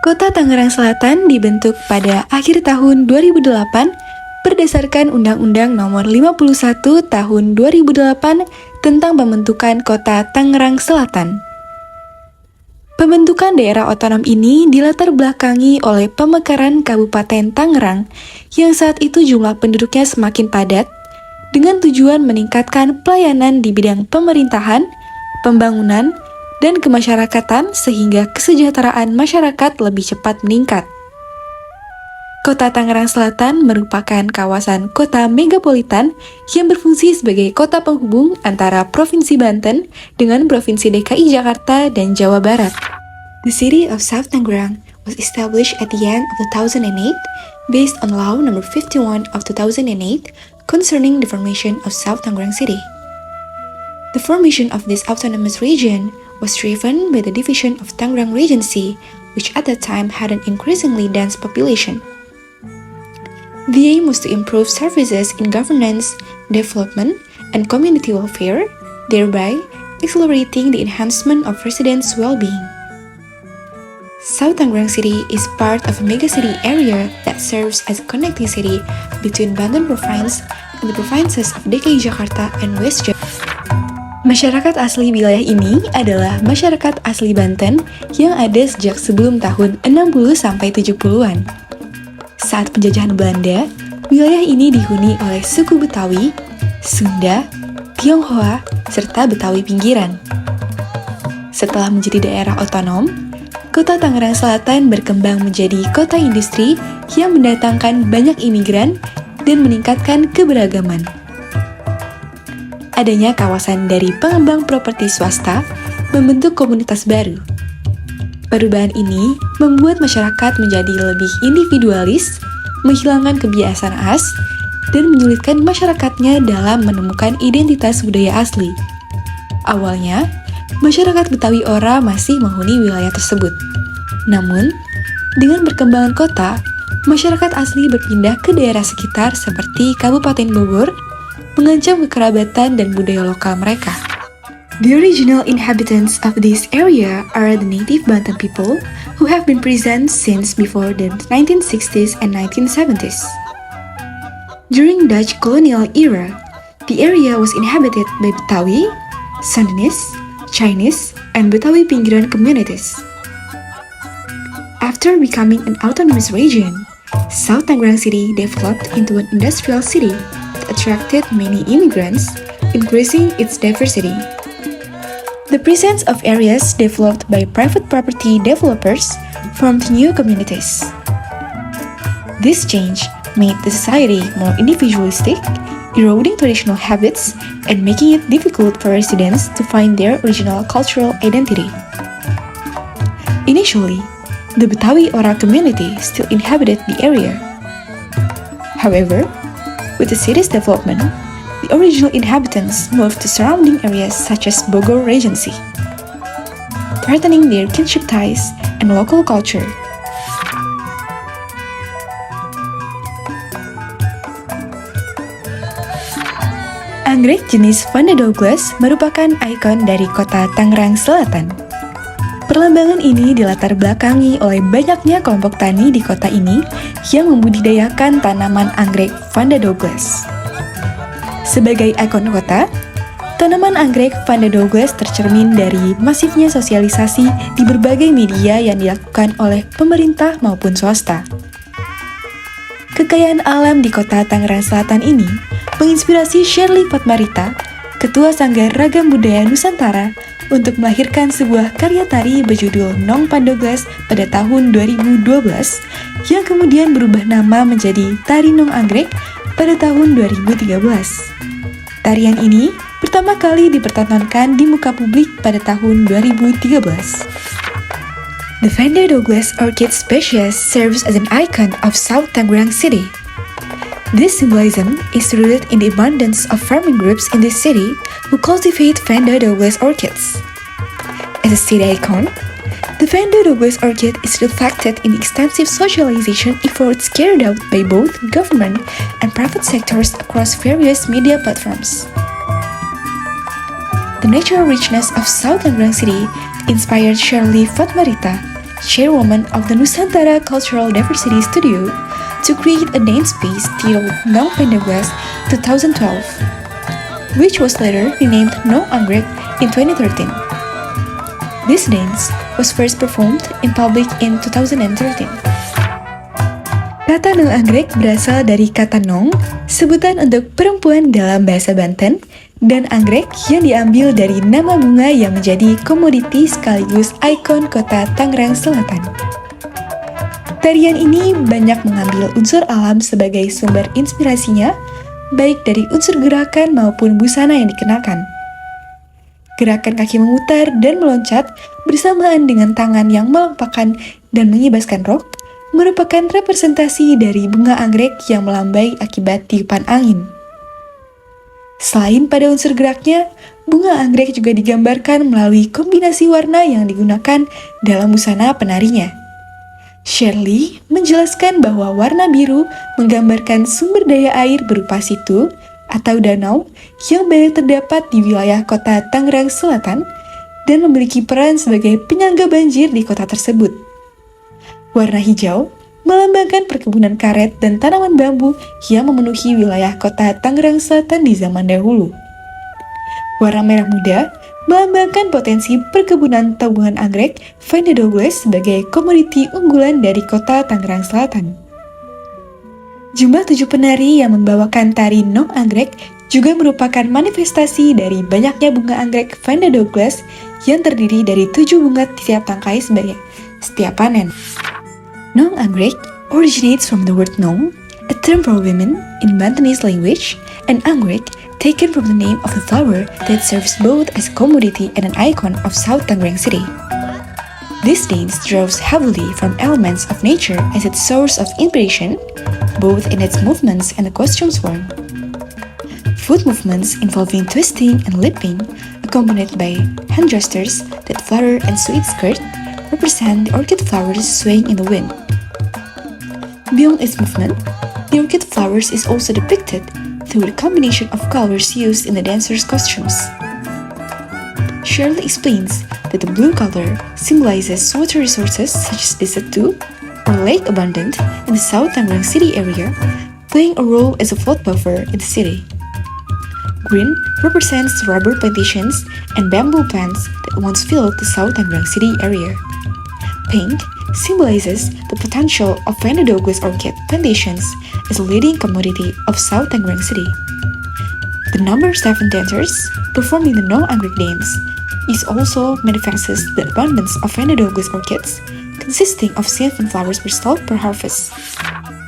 Kota Tangerang Selatan dibentuk pada akhir tahun 2008 berdasarkan Undang-Undang Nomor 51 Tahun 2008 tentang pembentukan Kota Tangerang Selatan. Pembentukan daerah otonom ini dilatar belakangi oleh pemekaran Kabupaten Tangerang yang saat itu jumlah penduduknya semakin padat dengan tujuan meningkatkan pelayanan di bidang pemerintahan, pembangunan, dan kemasyarakatan sehingga kesejahteraan masyarakat lebih cepat meningkat. Kota Tangerang Selatan merupakan kawasan kota megapolitan yang berfungsi sebagai kota penghubung antara Provinsi Banten dengan Provinsi DKI Jakarta dan Jawa Barat. The city of South Tangerang was established at the end of 2008 based on Law No. 51 of 2008 concerning the formation of South Tangerang City. The formation of this autonomous region was driven by the division of Tangerang Regency, which at that time had an increasingly dense population. The aim was to improve services in governance, development, and community welfare, thereby accelerating the enhancement of residents' well-being. South Tangerang City is part of a megacity area that serves as a connecting city between Banten Province and the provinces of DKI Jakarta and West Java. Masyarakat asli wilayah ini adalah masyarakat asli Banten yang ada sejak sebelum tahun 60-70-an. Saat penjajahan Belanda, wilayah ini dihuni oleh suku Betawi, Sunda, Tionghoa, serta Betawi pinggiran. Setelah menjadi daerah otonom, Kota Tangerang Selatan berkembang menjadi kota industri yang mendatangkan banyak imigran dan meningkatkan keberagaman. Adanya kawasan dari pengembang properti swasta membentuk komunitas baru. Perubahan ini membuat masyarakat menjadi lebih individualis, menghilangkan kebiasaan khas, dan menyulitkan masyarakatnya dalam menemukan identitas budaya asli. Awalnya, masyarakat Betawi Ora masih menghuni wilayah tersebut. Namun, dengan perkembangan kota, masyarakat asli berpindah ke daerah sekitar seperti Kabupaten Bogor, mengancam kekerabatan dan budaya lokal mereka. The original inhabitants of this area are the native Banten people who have been present since before the 1960s and 1970s. During Dutch colonial era, the area was inhabited by Betawi, Sundanese, Chinese, and Betawi pinggiran communities. After becoming an autonomous region, South Tangerang City developed into an industrial city that attracted many immigrants, increasing its diversity. The presence of areas developed by private property developers formed new communities. This change made the society more individualistic, eroding traditional habits and making it difficult for residents to find their original cultural identity. Initially, the Betawi Ora community still inhabited the area. However, with the city's development, the original inhabitants moved to surrounding areas such as Bogor Regency, threatening their kinship ties and local culture. Anggrek jenis Vanda Douglas merupakan ikon dari kota Tangerang Selatan. Perlambangan ini dilatar belakangi oleh banyaknya kelompok tani di kota ini yang membudidayakan tanaman anggrek Vanda Douglas. Sebagai ikon kota, tanaman anggrek Vanda Douglas tercermin dari masifnya sosialisasi di berbagai media yang dilakukan oleh pemerintah maupun swasta. Kekayaan alam di kota Tangerang Selatan ini menginspirasi Shirley Fatmarita, Ketua Sanggar Ragam Budaya Nusantara, untuk melahirkan sebuah karya tari berjudul Nong Pandoglas pada tahun 2012 yang kemudian berubah nama menjadi Tari Nong Anggrek pada tahun 2013. Tarian ini pertama kali dipertontonkan di muka publik pada tahun 2013. The Vanda Douglas orchid species serves as an icon of South Tangerang City. This symbolism is rooted in the abundance of farming groups in this city who cultivate Vanda Douglas orchids. As a city icon, the The Vanda Douglas Orchid is reflected in the extensive socialization efforts carried out by both government and private sectors across various media platforms. The natural richness of South Tangerang City inspired Shirley Fatmarita, chairwoman of the Nusantara Cultural Diversity Studio, to create a dance piece titled No Vanda Douglas 2012, which was later renamed No Anggrek in 2013. This dance was first performed in public in 2013. Kata No Anggrek berasal dari kata nong, sebutan untuk perempuan dalam bahasa Banten, dan anggrek yang diambil dari nama bunga yang menjadi komoditi sekaligus ikon kota Tangerang Selatan. Tarian ini banyak mengambil unsur alam sebagai sumber inspirasinya, baik dari unsur gerakan maupun busana yang dikenakan. Gerakan kaki memutar dan meloncat bersamaan dengan tangan yang melompakkan dan mengibaskan rok merupakan representasi dari bunga anggrek yang melambai akibat tiupan angin. Selain pada unsur geraknya, bunga anggrek juga digambarkan melalui kombinasi warna yang digunakan dalam busana penarinya. Shirley menjelaskan bahwa warna biru menggambarkan sumber daya air berupa situ atau danau yang banyak terdapat di wilayah kota Tangerang Selatan dan memiliki peran sebagai penyangga banjir di kota tersebut. Warna hijau melambangkan perkebunan karet dan tanaman bambu yang memenuhi wilayah kota Tangerang Selatan di zaman dahulu. Warna merah muda melambangkan potensi perkebunan tabungan anggrek Vanda Douglas sebagai komoditi unggulan dari kota Tangerang Selatan. Jumlah 7 penari yang membawakan tari No Anggrek juga merupakan manifestasi dari banyaknya bunga anggrek Vanda Douglas yang terdiri dari 7 bunga tiap tangkai sebagai setiap panen. No Anggrek originates from the word nong, a term for women in Bantenese language, and anggrek taken from the name of the flower that serves both as a commodity and an icon of South Tangerang City. This dance draws heavily from elements of nature as its source of inspiration, both in its movements and the costumes worn. Foot movements involving twisting and leaping, accompanied by hand gestures that flutter and sweep skirt, represent the orchid flowers swaying in the wind. Beyond its movement, the orchid flowers is also depicted through the combination of colors used in the dancers' costumes. Shirley explains that the blue color symbolizes water resources such as the Setu, or lake abundant in the South Tangerang City area, playing a role as a flood buffer in the city. Green represents the rubber plantations and bamboo plants that once filled the South Tangerang City area. Pink symbolizes the potential of Vanda Douglas orchid plantations as a leading commodity of South Tangerang City. The number 7 dancers performing the No Anggrek dance is also manifests the abundance of Vanda Douglas orchids, consisting of 7 flowers per stalk per harvest.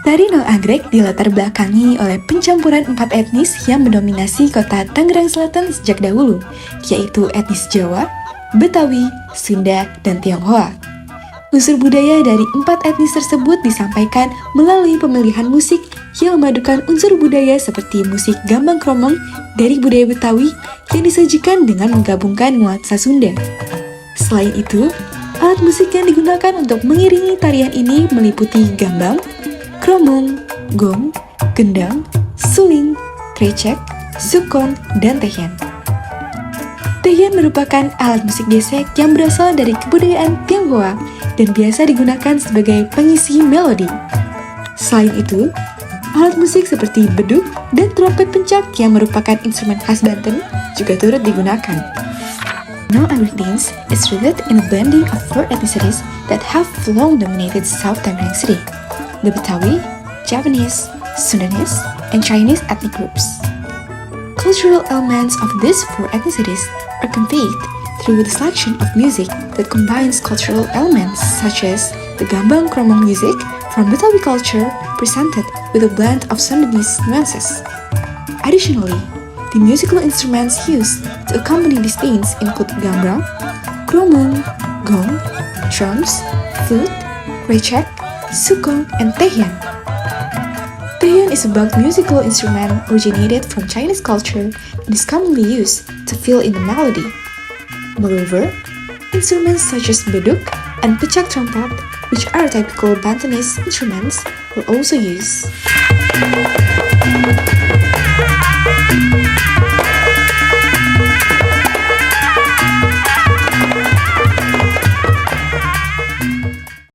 Tari No Anggrek dilatar belakangi oleh pencampuran 4 etnis yang mendominasi kota Tangerang Selatan sejak dahulu, yaitu etnis Jawa, Betawi, Sunda, dan Tionghoa. Unsur budaya dari 4 etnis tersebut disampaikan melalui pemilihan musik yang memadukan unsur budaya seperti musik gambang kromong dari budaya Betawi yang disajikan dengan menggabungkan nuansa Sunda. Selain itu, alat musik yang digunakan untuk mengiringi tarian ini meliputi gambang, kromong, gong, gendang, suling, krecek, sukong, dan tehian. Tehian merupakan alat musik gesek yang berasal dari kebudayaan Tionghoa dan biasa digunakan sebagai pengisi melodi. Selain itu, alat musik seperti beduk dan trompet pencak yang merupakan instrumen khas Banten juga turut digunakan. No Anggrek dance is rooted in a blending of 4 ethnicities that have long dominated South Tangerang City: the Betawi, Javanese, Sundanese, and Chinese ethnic groups. Cultural elements of these 4 ethnicities are conveyed through the selection of music that combines cultural elements such as the gambang kromong music from Betawi culture presented with a blend of Sundanese nuances. Additionally, the musical instruments used to accompany these dance include gambang, kromong, gong, drums, flute, krecek, sukong, and tehian. Tehian is a bowed musical instrument originated from Chinese culture and is commonly used to fill in the melody. Moreover, instruments such as beduk and pecak trompet, which are typical Bantenese instruments, were also used.